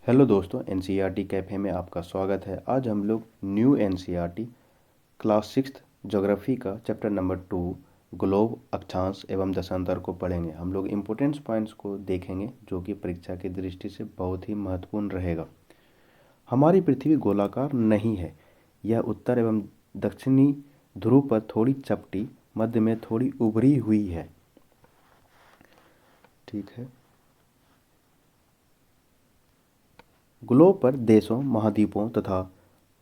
Hello दोस्तों, NCERT cafe में आपका स्वागत है। आज हम लोग न्यू एनसीईआरटी क्लास 6 ज्योग्राफी का चैप्टर नंबर 2 ग्लोब, अक्षांश एवं दशांतर को पढ़ेंगे। हम लोग इम्पोर्टेंस पॉइंट्स को देखेंगे जो कि परीक्षा की दृष्टि से बहुत ही महत्वपूर्ण रहेगा। हमारी पृथ्वी गोलाकार नहीं है। यह उत्तर एवं दक्षिणी ध्रुव पर थोड़ी चपटी, मध्य में थोड़ी उभरी हुई है। ठीक है। ग्लोब पर देशों, महाद्वीपों तथा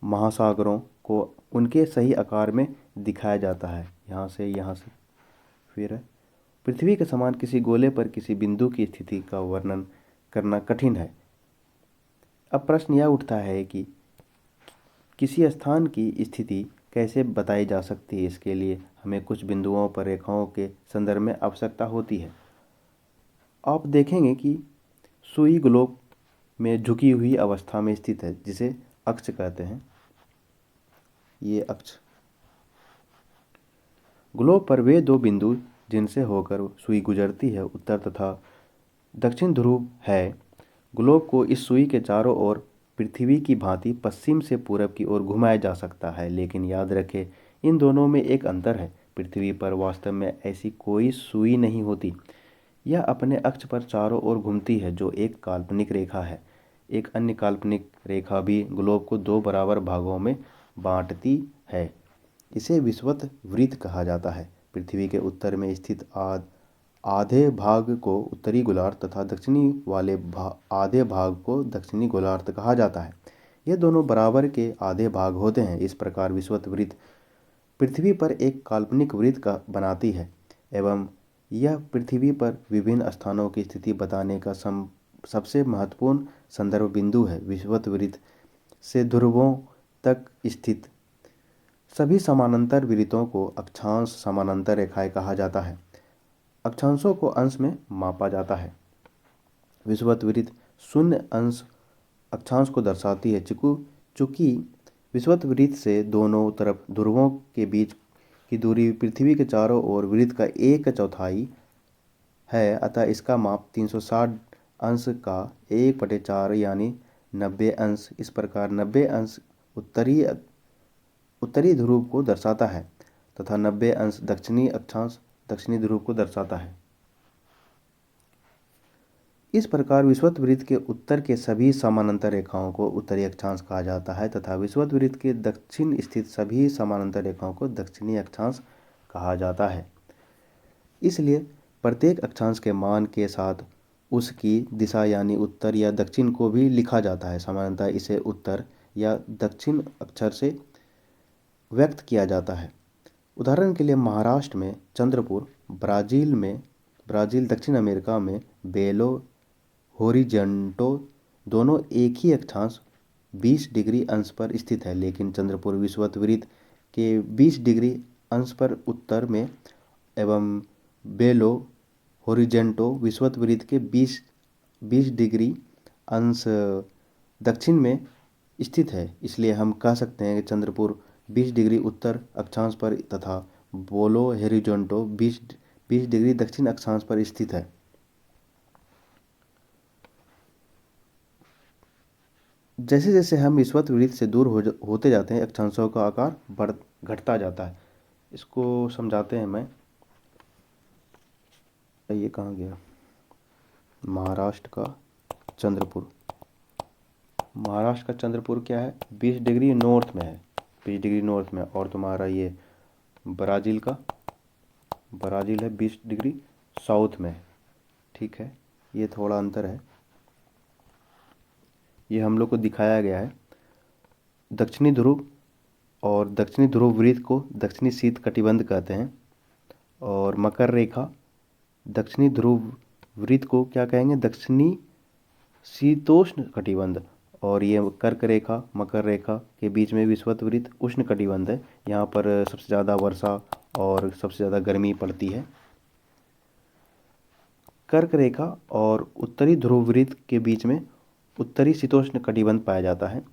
महासागरों को उनके सही आकार में दिखाया जाता है। यहाँ से फिर है। पृथ्वी के समान किसी गोले पर किसी बिंदु की स्थिति का वर्णन करना कठिन है। अब प्रश्न यह उठता है कि किसी स्थान की स्थिति कैसे बताई जा सकती है। इसके लिए हमें कुछ बिंदुओं पर रेखाओं के संदर्भ में आवश्यकता होती है। आप देखेंगे कि सुई ग्लोब में झुकी हुई अवस्था में स्थित है, जिसे अक्ष कहते हैं। ये अक्ष ग्लोब पर वे दो बिंदु जिनसे होकर सुई गुजरती है, उत्तर तथा दक्षिण ध्रुव है। ग्लोब को इस सुई के चारों ओर पृथ्वी की भांति पश्चिम से पूरब की ओर घुमाया जा सकता है, लेकिन याद रखें इन दोनों में एक अंतर है। पृथ्वी पर वास्तव में ऐसी कोई सुई नहीं होती। यह अपने अक्ष पर चारों ओर घूमती है, जो एक काल्पनिक रेखा है। एक अन्य काल्पनिक रेखा भी ग्लोब को दो बराबर भागों में बांटती है। इसे विषुवत वृत्त कहा जाता है। पृथ्वी के उत्तर में स्थित आधे भाग को उत्तरी गोलार्ध तथा दक्षिणी वाले आधे भाग को दक्षिणी गोलार्ध कहा जाता है। ये दोनों बराबर के आधे भाग होते हैं। इस प्रकार विषुवत वृत्त पृथ्वी पर एक काल्पनिक वृत्त का बनाती है एवं यह पृथ्वी पर विभिन्न स्थानों की स्थिति बताने का सबसे महत्वपूर्ण संदर्भ बिंदु है। विषुवत वृत्त से ध्रुवों तक स्थित सभी समानांतर वृत्तों को अक्षांश समानांतर रेखाएं कहा जाता है। अक्षांशों को अंश में मापा जाता है। विषुवत वृत्त शून्य अंश अक्षांश को दर्शाती है। चूंकि विषुवत वृत्त से दोनों तरफ ध्रुवों के बीच की दूरी पृथ्वी के चारों ओर वृत्त का 1/4 है, अतः इसका माप 360 अंश का 1/4 यानी 90 अंश। इस प्रकार 90 अंश उत्तरी ध्रुव को दर्शाता है तथा 90 अंश दक्षिणी अक्षांश दक्षिणी ध्रुव को दर्शाता है। इस प्रकार विषुवत वृत्त के उत्तर के सभी समानांतर रेखाओं को उत्तरी अक्षांश कहा जाता है तथा विषुवत वृत्त के दक्षिण स्थित सभी समानांतर रेखाओं को दक्षिणी अक्षांश कहा जाता है। इसलिए प्रत्येक अक्षांश के मान के साथ उसकी दिशा यानी उत्तर या दक्षिण को भी लिखा जाता है। सामान्यतः इसे उत्तर या दक्षिण अक्षर से व्यक्त किया जाता है। उदाहरण के लिए महाराष्ट्र में चंद्रपुर, ब्राज़ील दक्षिण अमेरिका में बेलो होरिजेंटो दोनों एक ही अक्षांश 20 डिग्री अंश पर स्थित है, लेकिन चंद्रपुर विषुवत वृत्त के 20 डिग्री अंश पर उत्तर में एवं बेलो होरिजेंटो विषुवत वृत्त के 20 डिग्री अंश दक्षिण में स्थित है। इसलिए हम कह सकते हैं कि चंद्रपुर 20 डिग्री उत्तर अक्षांश पर तथा बेलो होरिजेंटो 20 डिग्री दक्षिण अक्षांश पर स्थित है। जैसे जैसे हम विषुवत वृत्त से दूर होते जाते हैं, अक्षांशों का आकार घटता जाता है। इसको समझाते हैं। मैं ये कहाँ गया? महाराष्ट्र का चंद्रपुर क्या है? 20 डिग्री नॉर्थ में है, 20 डिग्री नॉर्थ में। और तुम्हारा ये ब्राज़ील है 20 डिग्री साउथ में। ठीक है, ये थोड़ा अंतर है। ये हम लोग को दिखाया गया है। दक्षिणी ध्रुव और दक्षिणी ध्रुव वृत्त को दक्षिणी शीत कटिबंध कहते हैं और मकर रेखा दक्षिणी ध्रुव वृत्त को क्या कहेंगे? दक्षिणी शीतोष्ण कटिबंध। और ये कर्क रेखा मकर रेखा के बीच में विषुवत वृत्त उष्ण कटिबंध है। यहाँ पर सबसे ज़्यादा वर्षा और सबसे ज़्यादा गर्मी पड़ती है। कर्क रेखा और उत्तरी ध्रुव वृत्त के बीच में उत्तरी शीतोष्ण कटिबंध पाया जाता है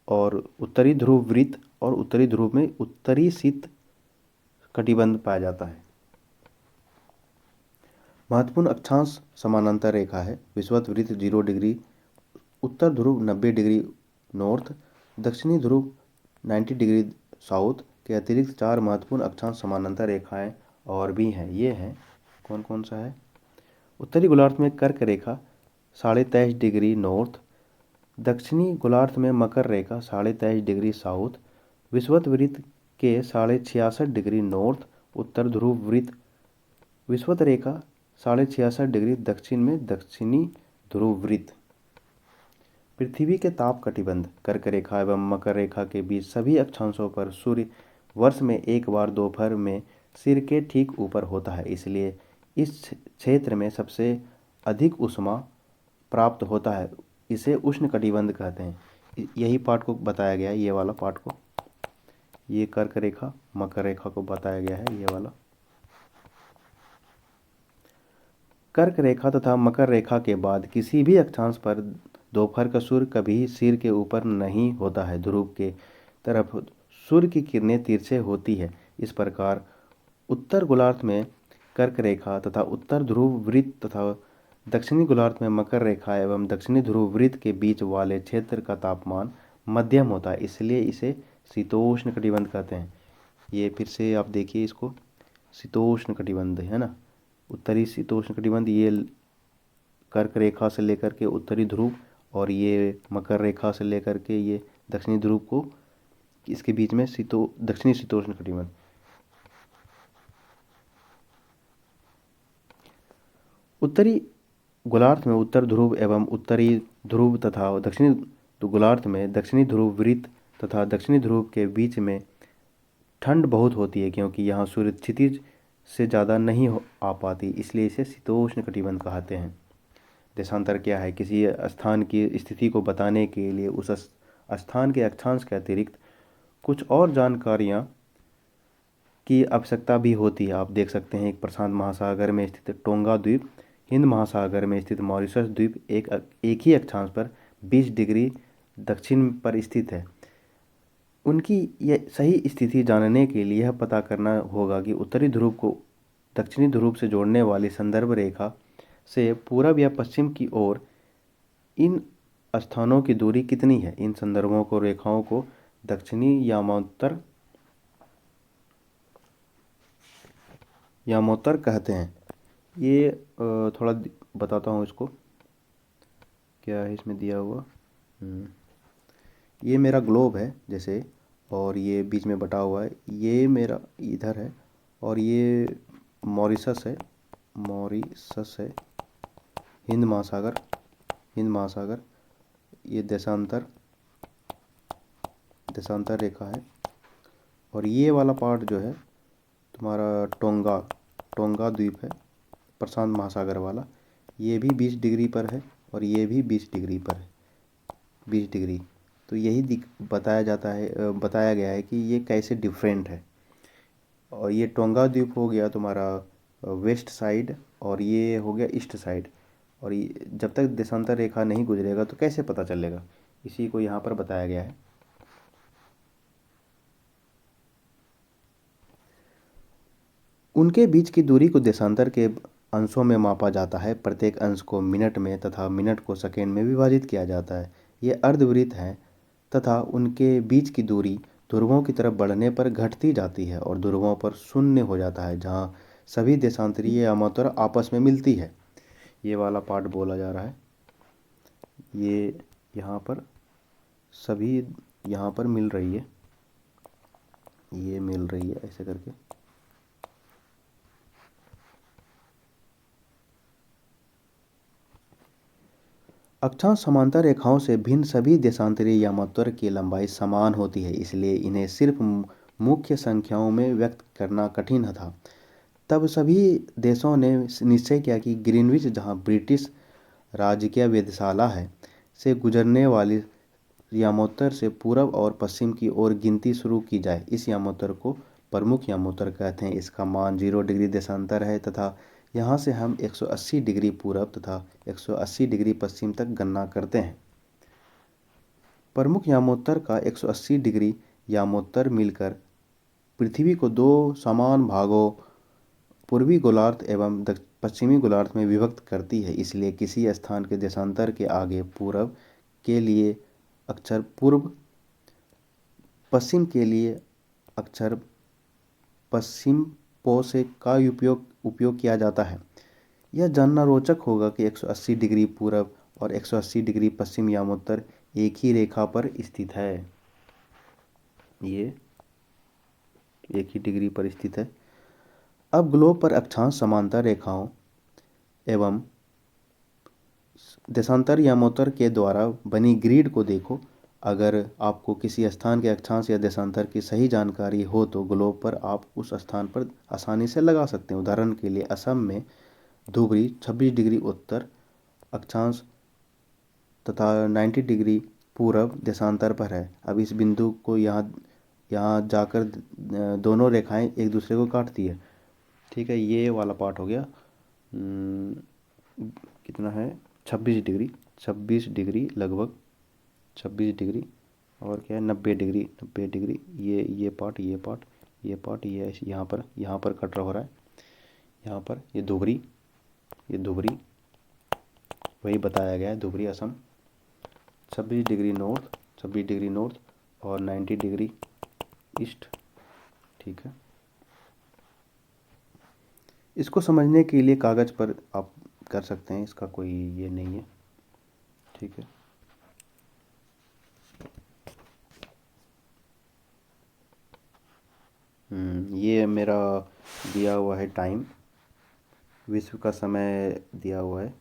और उत्तरी ध्रुव वृत्त और उत्तरी ध्रुव में उत्तरी शीत कटिबंध पाया जाता है। महत्वपूर्ण अक्षांश समानांतर रेखा है। विषुवत वृत्त 0 डिग्री उत्तर ध्रुव 90 डिग्री नॉर्थ, दक्षिणी ध्रुव 90 डिग्री साउथ के अतिरिक्त 4 महत्वपूर्ण अक्षांश समानांतर रेखाएं और भी हैं। ये हैं, कौन कौन सा है? उत्तरी गोलार्ध में कर्क रेखा 23.5 डिग्री नॉर्थ, दक्षिणी गोलार्ध में मकर रेखा 23.5 डिग्री साउथ, विषुवत वृत्त के 66.5 डिग्री नॉर्थ, उत्तर ध्रुव वृत्त विषुवत रेखा 66.5 डिग्री दक्षिण में दक्षिणी ध्रुव वृत्त। पृथ्वी के ताप कटिबंध कर्क रेखा एवं मकर रेखा के बीच सभी अक्षांशों पर सूर्य वर्ष में एक बार दोपहर में सिर के ठीक ऊपर होता है, इसलिए इस क्षेत्र में सबसे अधिक ऊष्मा प्राप्त होता है। इसे उष्ण कटिबंध कहते हैं। यही पार्ट को बताया गया है, ये वाला पार्ट को, ये कर्क रेखा मकर रेखा को बताया गया है, ये वाला। कर्क रेखा तथा मकर रेखा के बाद किसी भी अक्षांश पर दोपहर का सूर्य कभी सिर के ऊपर नहीं होता है। ध्रुव के तरफ सूर्य की किरणें तिरछे होती है। इस प्रकार उत्तर गोलार्ध में कर्क रेखा तथा उत्तर ध्रुव वृत्त तथा दक्षिणी गोलार्ध में मकर रेखा एवं दक्षिणी ध्रुव वृत्त के बीच वाले क्षेत्र का तापमान मध्यम होता है, इसलिए इसे शीतोष्ण कटिबंध कहते हैं। ये फिर से आप देखिए इसको, शीतोष्ण कटिबंध है ना। उत्तरी शीतोष्ण कटिबंध ये कर्क रेखा से लेकर के उत्तरी ध्रुव, और ये मकर रेखा से लेकर के ये दक्षिणी ध्रुव को, इसके बीच में दक्षिणी शीतोष्ण कटिबंध। उत्तरी गोलार्ध में उत्तर ध्रुव एवं उत्तरी ध्रुव तथा दक्षिणी गोलार्ध में दक्षिणी ध्रुव वृत्त तथा दक्षिणी ध्रुव के बीच में ठंड बहुत होती है, क्योंकि यहाँ सूर्य क्षितिज से ज़्यादा नहीं आ पाती, इसलिए इसे शीतोष्ण कटिबंध कहते हैं। देशांतर क्या है? किसी स्थान की स्थिति को बताने के लिए उस स्थान के अक्षांश के अतिरिक्त कुछ और जानकारियाँ की आवश्यकता भी होती है। आप देख सकते हैं, एक प्रशांत महासागर में स्थित टोंगा द्वीप, हिंद महासागर में स्थित मॉरिशस द्वीप एक ही अक्षांश पर 20 डिग्री दक्षिण पर स्थित है। उनकी यह सही स्थिति जानने के लिए यह पता करना होगा कि उत्तरी ध्रुव को दक्षिणी ध्रुव से जोड़ने वाली संदर्भ रेखा से पूरब या पश्चिम की ओर इन स्थानों की दूरी कितनी है। इन संदर्भों को रेखाओं को दक्षिणी यामोत्तर कहते हैं। ये थोड़ा बताता हूँ इसको, क्या है इसमें दिया हुआ। ये मेरा ग्लोब है जैसे, और ये बीच में बटा हुआ है, ये मेरा इधर है, और ये मॉरिशस है, हिंद महासागर, ये देशांतर रेखा है, और ये वाला पार्ट जो है तुम्हारा टोंगा द्वीप है, प्रशांत महासागर वाला, ये भी 20 डिग्री पर है, और ये भी 20 डिग्री पर है, 20 डिग्री। तो यही बताया गया है कि ये कैसे डिफरेंट है। और ये टोंगा द्वीप हो गया तुम्हारा वेस्ट साइड, और ये हो गया ईस्ट साइड, और ये जब तक देशांतर रेखा नहीं गुजरेगा तो कैसे पता चलेगा, इसी को यहाँ पर बताया गया है। उनके बीच की दूरी को देशांतर के अंशों में मापा जाता है। प्रत्येक अंश को मिनट में तथा मिनट को सेकेंड में विभाजित किया जाता है। ये अर्धवृत्त हैं तथा उनके बीच की दूरी ध्रुवों की तरफ बढ़ने पर घटती जाती है और ध्रुवों पर शून्य हो जाता है, जहाँ सभी देशांतरीय यामात्रा आपस में मिलती है। ये वाला पार्ट बोला जा रहा है, ये यहाँ पर सभी यहाँ पर मिल रही है, ये मिल रही है ऐसे करके। अक्षांश समांतर रेखाओं से भिन्न सभी देशांतरीय यामात्रा की लंबाई समान होती है, इसलिए इन्हें सिर्फ मुख्य संख्याओं में व्यक्त करना कठिन था। तब सभी देशों ने निश्चय किया कि ग्रीनविच, जहां ब्रिटिश राजकीय वेधशाला है, से गुजरने वाली यामोत्तर से पूर्व और पश्चिम की ओर गिनती शुरू की जाए। इस यामोत्तर को प्रमुख यामोत्तर कहते हैं। इसका मान 0 डिग्री देशांतर है तथा यहाँ से हम 180 डिग्री पूर्व तथा 180 डिग्री पश्चिम तक गणना करते हैं। प्रमुख यामोत्तर का 180 डिग्री यामोत्तर मिलकर पृथ्वी को दो समान भागों पूर्वी गोलार्ध एवं पश्चिमी गोलार्ध में विभक्त करती है। इसलिए किसी स्थान के देशांतर के आगे पूर्व के लिए अक्षर पूर्व, पश्चिम के लिए अक्षर पश्चिम पो से का उपयोग किया जाता है। यह जानना रोचक होगा कि 180 डिग्री पूरब और 180 डिग्री पश्चिम यामोत्तर एक ही रेखा पर स्थित है। ये एक ही डिग्री पर स्थित है। अब ग्लोब पर अक्षांश समांतर रेखाओं एवं देशांतर यामोत्तर के द्वारा बनी ग्रिड को देखो। अगर आपको किसी स्थान के अक्षांश या देशांतर की सही जानकारी हो तो ग्लोब पर आप उस स्थान पर आसानी से लगा सकते हैं। उदाहरण के लिए असम में धुबरी 26 डिग्री उत्तर अक्षांश तथा 90 डिग्री पूरब देशांतर पर है। अब इस बिंदु को यहाँ जाकर दोनों रेखाएं एक दूसरे को काटती है। ठीक है, ये वाला पार्ट हो गया। कितना है, 26 डिग्री लगभग 26 डिग्री, और क्या है 90 डिग्री। ये पार्ट ये यहाँ पर कट रहा है। यहाँ पर ये धुबरी वही बताया गया है, धुबरी असम 26 डिग्री नॉर्थ और 90 डिग्री ईस्ट। ठीक है, इसको समझने के लिए कागज़ पर आप कर सकते हैं, इसका कोई ये नहीं है। ठीक है, ये मेरा दिया हुआ है टाइम, विश्व का समय दिया हुआ है।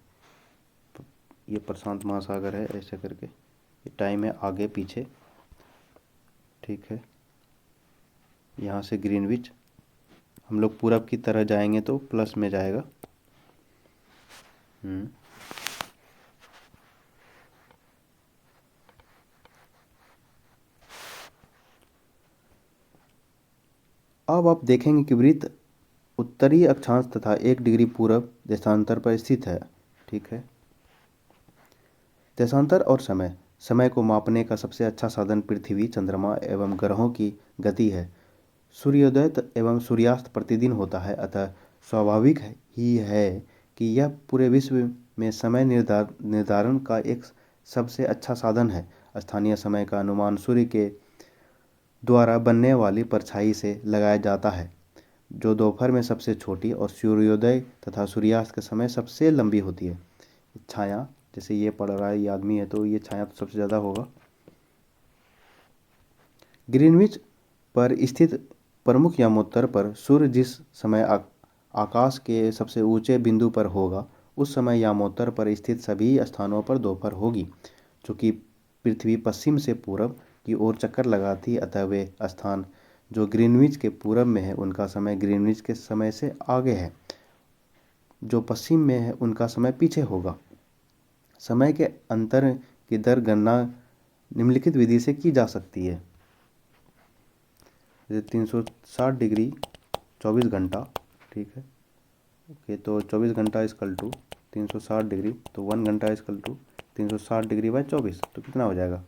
ये प्रशांत महासागर है, ऐसे करके ये टाइम है आगे पीछे। ठीक है, यहाँ से ग्रीनविच हम लोग पूरब की तरह जाएंगे तो प्लस में जाएगा। अब आप देखेंगे कि वृत्त उत्तरी अक्षांश तथा 1 डिग्री पूरब देशांतर पर स्थित है। ठीक है, देशांतर और समय को मापने का सबसे अच्छा साधन पृथ्वी, चंद्रमा एवं ग्रहों की गति है। सूर्योदय एवं सूर्यास्त प्रतिदिन होता है, अतः स्वाभाविक ही है कि यह पूरे विश्व में समय निर्धारण का एक सबसे अच्छा साधन है। स्थानीय समय का अनुमान सूर्य के द्वारा बनने वाली परछाई से लगाया जाता है, जो दोपहर में सबसे छोटी और सूर्योदय तथा सूर्यास्त के समय सबसे लंबी होती है। छाया, जैसे ये पढ़ रहा है, ये आदमी है तो ये छाया तो सबसे ज़्यादा होगा। ग्रीनविच पर स्थित प्रमुख यामोत्तर पर सूर्य जिस समय आकाश के सबसे ऊंचे बिंदु पर होगा, उस समय यामोत्तर पर स्थित सभी स्थानों पर दोपहर होगी। चूँकि पृथ्वी पश्चिम से पूरब की ओर चक्कर लगाती है, अतः वे स्थान जो ग्रीनविच के पूरब में है उनका समय ग्रीनविच के समय से आगे है, जो पश्चिम में है उनका समय पीछे होगा। समय के अंतर की दर गणना निम्नलिखित विधि से की जा सकती है। जैसे 360 डिग्री 24 घंटा। ठीक है, ओके, तो 24 घंटा इक्वल टू 360 डिग्री, तो 1 घंटा इक्वल टू 360 डिग्री बाई 24, तो कितना हो जाएगा,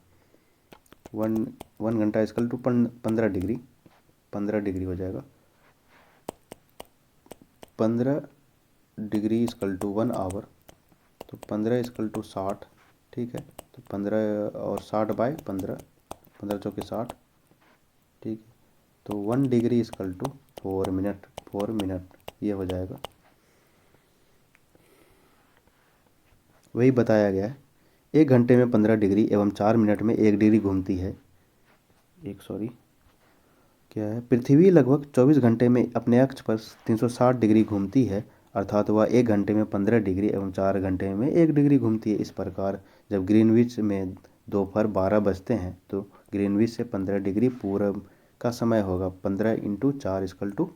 1 घंटा इक्वल टू 15 डिग्री हो जाएगा। 15 डिग्री इक्वल टू 1 आवर, तो 15 इक्वल टू 60। ठीक है, तो 15 और 60 बाई 15 चौके 60। ठीक है, तो 1 डिग्री इक्वल टू 4 मिनट ये हो जाएगा। वही बताया गया है। 1 घंटे में 15 डिग्री एवं 4 मिनट में 1 डिग्री घूमती है। क्या है, पृथ्वी लगभग 24 घंटे में अपने अक्ष पर 360 डिग्री घूमती है, अर्थात वह 1 घंटे में 15 डिग्री एवं 4 घंटे में 1 डिग्री घूमती है। इस प्रकार जब ग्रीनविच में दोपहर 12 बजते हैं तो ग्रीनविच से 15 डिग्री पूरब का समय होगा। 15 × 4 इक्वल टू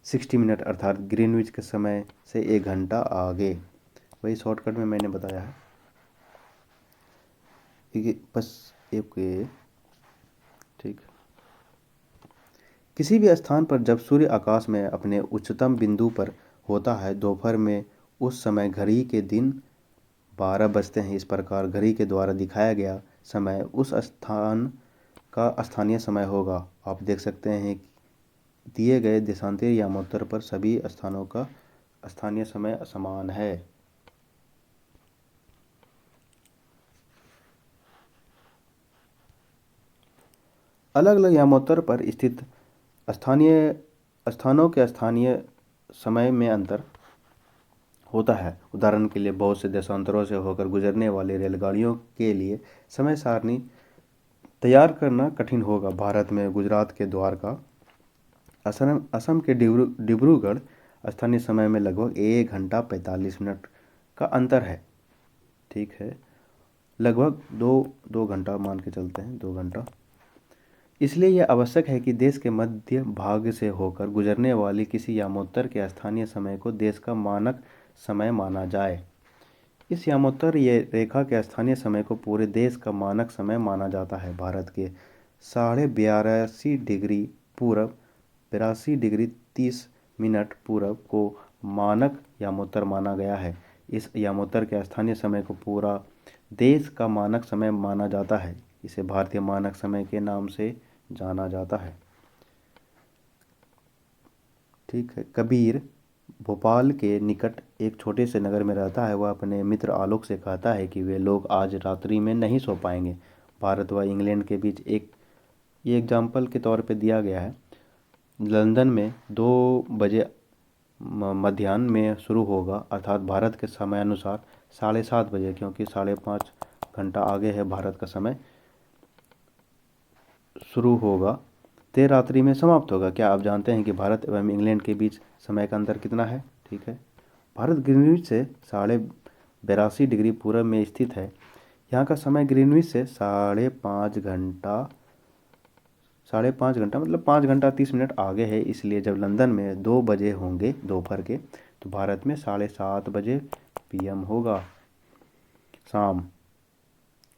60 मिनट, अर्थात ग्रीनविच के समय से 1 घंटा आगे। वही शॉर्टकट में मैंने बताया है। बस एक ठीक, किसी भी स्थान पर जब सूर्य आकाश में अपने उच्चतम बिंदु पर होता है दोपहर में, उस समय घड़ी के दिन 12 बजते हैं। इस प्रकार घड़ी के द्वारा दिखाया गया समय उस स्थान का स्थानीय समय होगा। आप देख सकते हैं कि दिए गए देशांतर यामोत्तर पर सभी स्थानों का स्थानीय समय समान है। अलग अलग यामोत्तर पर स्थित स्थानीय स्थानों के स्थानीय समय में अंतर होता है। उदाहरण के लिए बहुत से देशांतरों से होकर गुजरने वाली रेलगाड़ियों के लिए समय सारणी तैयार करना कठिन होगा। भारत में गुजरात के द्वारका, असम के डिब्रूगढ़ स्थानीय समय में लगभग 1 घंटा 45 मिनट का अंतर है। ठीक है, लगभग दो घंटा मान के चलते हैं, 2 घंटा। इसलिए यह आवश्यक है कि देश के मध्य भाग से होकर गुजरने वाली किसी यामोत्तर के स्थानीय समय को देश का मानक समय माना जाए। इस यामोत्तर ये रेखा के स्थानीय समय को पूरे देश का मानक समय माना जाता है। भारत के 82.5 डिग्री पूरब, 82 डिग्री 30 मिनट पूरब को मानक यामोत्तर माना गया है। इस यामोत्तर के स्थानीय समय को पूरा देश का मानक समय माना जाता है। इसे भारतीय मानक समय के नाम से जाना जाता है। ठीक है। कबीर भोपाल के निकट एक छोटे से नगर में रहता है। वह अपने मित्र आलोक से कहता है कि वे लोग आज रात्रि में नहीं सो पाएंगे। भारत व इंग्लैंड के बीच ये एग्जाम्पल के तौर पे दिया गया है। लंदन में 2 बजे मध्याह्न में शुरू होगा, अर्थात भारत के समय अनुसार 7:30 बजे, क्योंकि 5.5 घंटा आगे है भारत का समय, शुरू होगा। देर रात्रि में समाप्त होगा। क्या आप जानते हैं कि भारत एवं इंग्लैंड के बीच समय का अंतर कितना है? ठीक है, भारत ग्रीनविच से 82.5 डिग्री पूरब में स्थित है। यहाँ का समय ग्रीनविच से 5.5 घंटा मतलब 5 घंटा 30 मिनट आगे है। इसलिए जब लंदन में 2 बजे होंगे दोपहर के, तो भारत में 7:30 बजे PM होगा, शाम।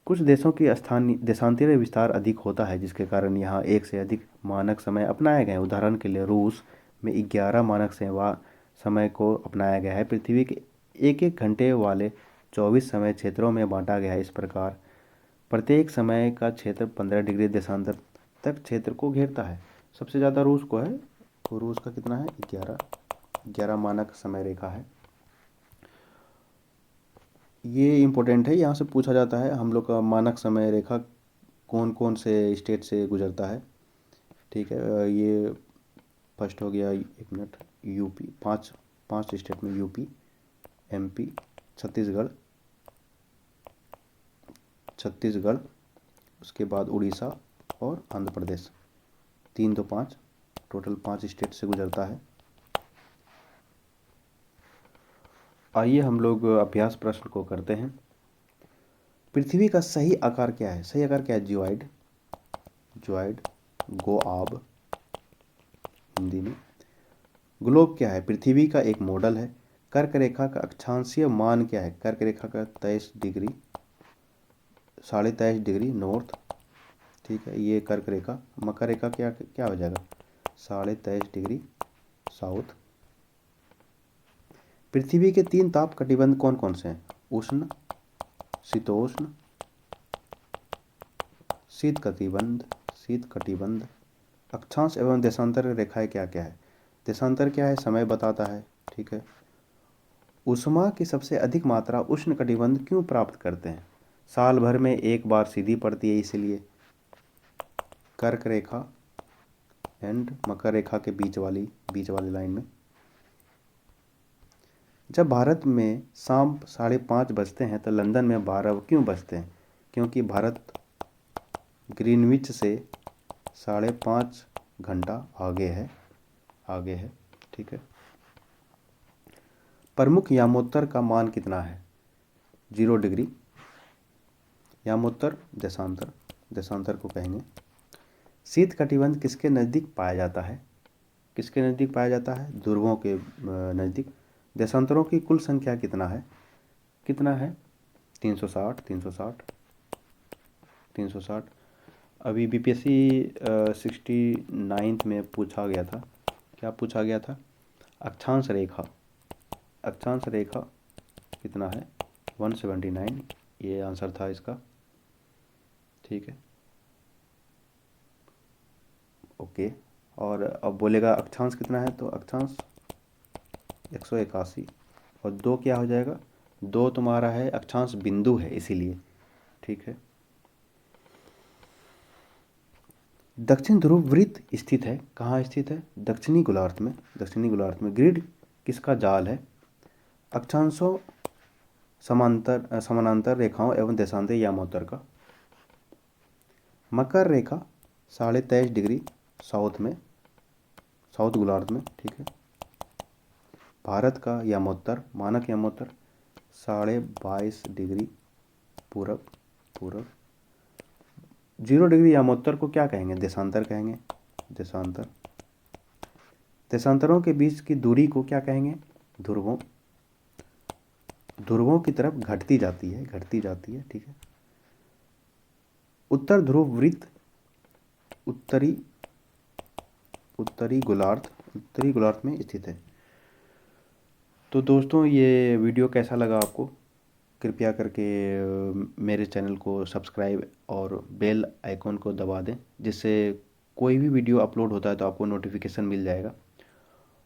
कुछ देशों की देशांतरीय विस्तार अधिक होता है, जिसके कारण यहाँ एक से अधिक मानक समय अपनाए गए हैं। उदाहरण के लिए रूस में 11 मानक समय को अपनाया गया है। पृथ्वी के एक एक घंटे वाले 24 समय क्षेत्रों में बांटा गया है। इस प्रकार प्रत्येक समय का क्षेत्र 15 डिग्री देशांतर तक क्षेत्र को घेरता है। सबसे ज़्यादा रूस को है, तो रूस का कितना है? 11 मानक समय रेखा है। ये इम्पोर्टेंट है, यहाँ से पूछा जाता है हम लोग का मानक समय रेखा कौन कौन से स्टेट से गुजरता है। ठीक है, ये फर्स्ट हो गया, 1 मिनट, यूपी। पाँच स्टेट में यूपी, MP, छत्तीसगढ़, उसके बाद उड़ीसा और आंध्र प्रदेश। 3 2 5, टोटल 5 स्टेट से गुजरता है। आइए हम लोग अभ्यास प्रश्न को करते हैं। पृथ्वी का सही आकार क्या है? सही आकार क्या है? ज्वाइड, गोआब हिंदी में। ग्लोब क्या है? पृथ्वी का एक मॉडल है। कर्क रेखा का अक्षांशीय मान क्या है? कर्क रेखा का 23.5 डिग्री नॉर्थ। ठीक है, ये कर्क रेखा। मकर रेखा क्या क्या हो जाएगा? 23.5 डिग्री साउथ। पृथ्वी के 3 ताप कटिबंध कौन कौन से हैं? उष्ण, शीतोष्ण, शीत कटिबंध। अक्षांश एवं देशांतर रेखाएं क्या क्या है? देशांतर क्या है? समय बताता है। ठीक है। ऊष्मा की सबसे अधिक मात्रा उष्ण कटिबंध क्यों प्राप्त करते हैं? साल भर में एक बार सीधी पड़ती है, इसलिए। कर्क रेखा एंड मकर रेखा के बीच वाली लाइन में। जब भारत में शाम 5:30 बजते हैं तो लंदन में 12 क्यों बजते हैं? क्योंकि भारत ग्रीनविच से 5.5 घंटा आगे है। ठीक है। प्रमुख यामोत्तर का मान कितना है? 0 डिग्री। यामोत्तर देशांतर को कहेंगे। शीत कटिबंध किसके नज़दीक पाया जाता है? किसके नज़दीक पाया जाता है? ध्रुवों के नज़दीक। देशांतरों की कुल संख्या कितना है? 360। अभी BPSC 69 में पूछा गया था। क्या पूछा गया था? अक्षांश रेखा कितना है? 179, ये आंसर था इसका। ठीक है, ओके। और अब बोलेगा अक्षांश कितना है, तो अक्षांश 181। और 2 क्या हो जाएगा? 2 तुम्हारा है अक्षांश बिंदु है, इसीलिए। ठीक है। दक्षिण ध्रुव वृत्त स्थित है, कहाँ स्थित है? दक्षिणी गोलार्ध में। दक्षिणी गोलार्ध में। ग्रिड किसका जाल है? अक्षांशों, समानांतर रेखाओं एवं देशांतर यामोत्तर का। मकर रेखा 23.5 डिग्री साउथ में, साउथ गोलार्ध में, ठीक है। भारत का यामोत्तर, मानक यामोत्तर 22.5 डिग्री पूरब, पूरब। 0 डिग्री यामोत्तर को क्या कहेंगे? देशांतर कहेंगे, देशांतर। देशांतरों के बीच की दूरी को क्या कहेंगे? ध्रुवों। ध्रुवों की तरफ घटती जाती है, घटती जाती है, ठीक है। उत्तर ध्रुव वृत्त उत्तरी उत्तरी गोलार्ध में स्थित है। तो दोस्तों, ये वीडियो कैसा लगा आपको? कृपया करके मेरे चैनल को सब्सक्राइब और बेल आइकॉन को दबा दें, जिससे कोई भी वीडियो अपलोड होता है तो आपको नोटिफिकेशन मिल जाएगा।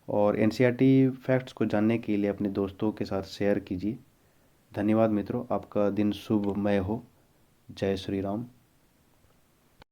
और एनसीईआरटी फैक्ट्स को जानने के लिए अपने दोस्तों के साथ शेयर कीजिए। धन्यवाद मित्रों, आपका दिन शुभमय हो। जय श्री राम।